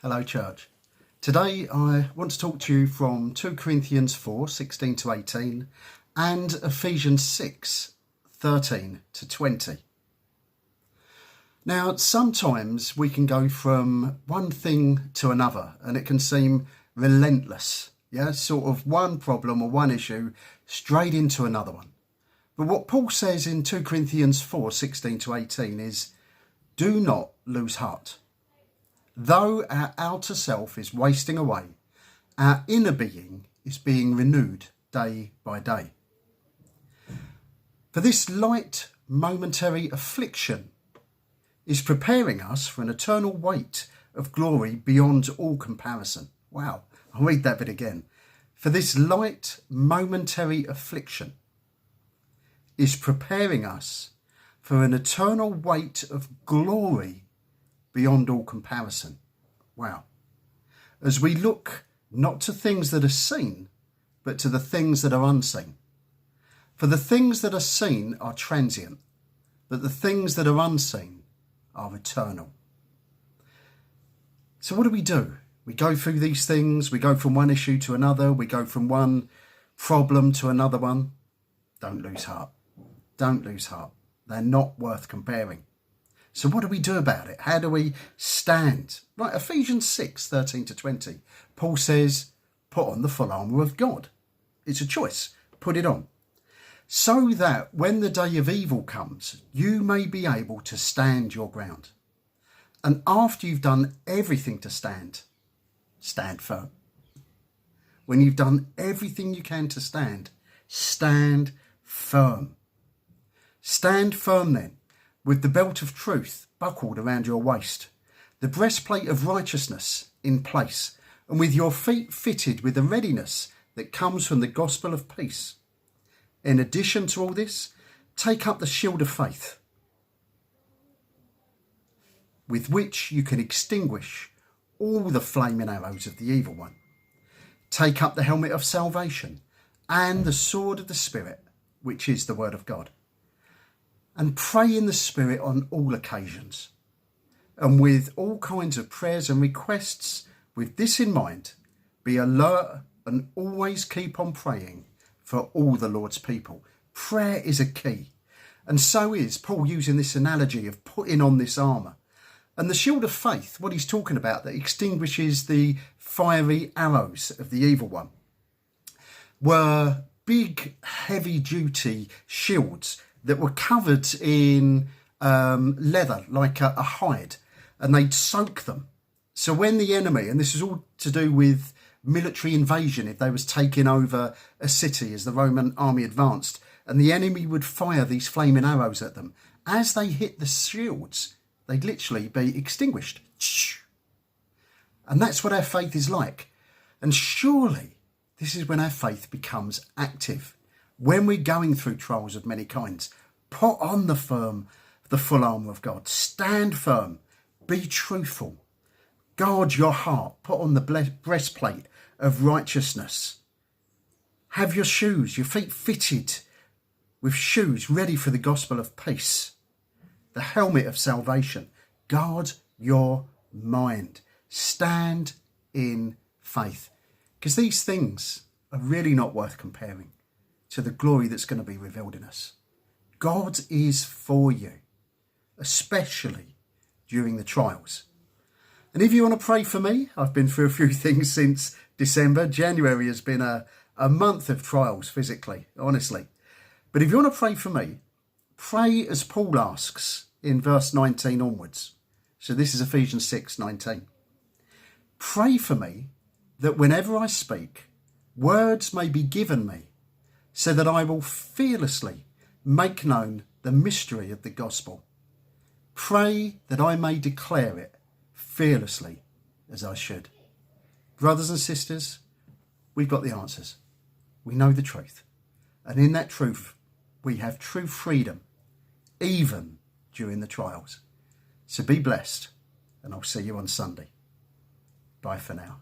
Hello church. Today I want to talk to you from 2 Corinthians 4:16 to 18 and Ephesians 6:13 to 20. Now sometimes we can go from one thing to another and it can seem relentless. Sort of one problem or one issue straight into another one. But what Paul says in 2 Corinthians 4:16 to 18 is, do not lose heart. Though our outer self is wasting away, our inner being is being renewed day by day. For this light momentary affliction is preparing us for an eternal weight of glory beyond all comparison. Wow, I'll read that bit again. For this light momentary affliction is preparing us for an eternal weight of glory beyond all comparison. Wow. As we look not to things that are seen, but to the things that are unseen. For the things that are seen are transient, but the things that are unseen are eternal. So what do? We go through these things, we go from one issue to another, we go from one problem to another one. Don't lose heart. Don't lose heart. They're not worth comparing. So what do we do about it? How do we stand? Right, Ephesians 6:13 to 20. Paul says, put on the full armour of God. It's a choice. Put it on. So that when the day of evil comes, you may be able to stand your ground. And after you've done everything to stand, stand firm. When you've done everything you can to stand firm. Stand firm then, with the belt of truth buckled around your waist, the breastplate of righteousness in place, and with your feet fitted with the readiness that comes from the gospel of peace. In addition to all this, take up the shield of faith, with which you can extinguish all the flaming arrows of the evil one. Take up the helmet of salvation and the sword of the Spirit, which is the word of God. And pray in the Spirit on all occasions. And with all kinds of prayers and requests, with this in mind, be alert and always keep on praying for all the Lord's people. Prayer is a key. And so is Paul using this analogy of putting on this armour. And the shield of faith, what he's talking about, that extinguishes the fiery arrows of the evil one, were big, heavy-duty shields that were covered in leather, like a hide, and they'd soak them. So when the enemy, and this is all to do with military invasion, if they was taking over a city as the Roman army advanced, and the enemy would fire these flaming arrows at them, as they hit the shields, they'd literally be extinguished. And that's what our faith is like. And surely this is when our faith becomes active. When we're going through trials of many kinds, put on the full armour of God. Stand firm. Be truthful. Guard your heart. Put on the breastplate of righteousness. Have your feet fitted with shoes ready for the gospel of peace. The helmet of salvation. Guard your mind. Stand in faith. Because these things are really not worth comparing to the glory that's going to be revealed in us. God is for you, especially during the trials. And if you want to pray for me, I've been through a few things since December. January has been a month of trials physically, honestly. But if you want to pray for me, pray as Paul asks in verse 19 onwards. So this is Ephesians 6:19. Pray for me that whenever I speak, words may be given me, so that I will fearlessly make known the mystery of the gospel. Pray that I may declare it fearlessly as I should. Brothers and sisters, we've got the answers. We know the truth. And in that truth, we have true freedom, even during the trials. So be blessed, and I'll see you on Sunday. Bye for now.